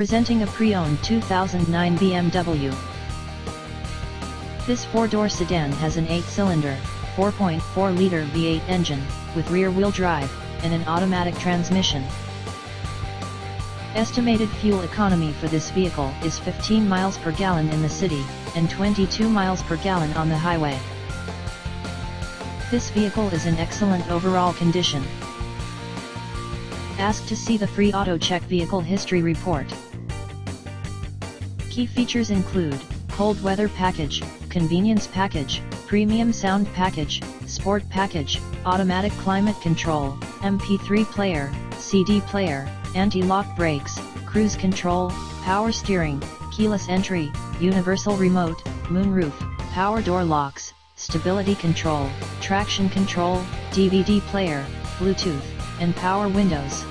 Presenting a pre-owned 2009 BMW. This four-door sedan has an 8-cylinder, 4.4-liter V8 engine, with rear-wheel drive, and an automatic transmission. Estimated fuel economy for this vehicle is 15 miles per gallon in the city, and 22 miles per gallon on the highway. This vehicle is in excellent overall condition. Ask to see the free AutoCheck Vehicle History Report. Key features include cold weather package, convenience package, premium sound package, sport package, automatic climate control, MP3 player, CD player, anti-lock brakes, cruise control, power steering, keyless entry, universal remote, moonroof, power door locks, stability control, traction control, DVD player, Bluetooth, and power windows.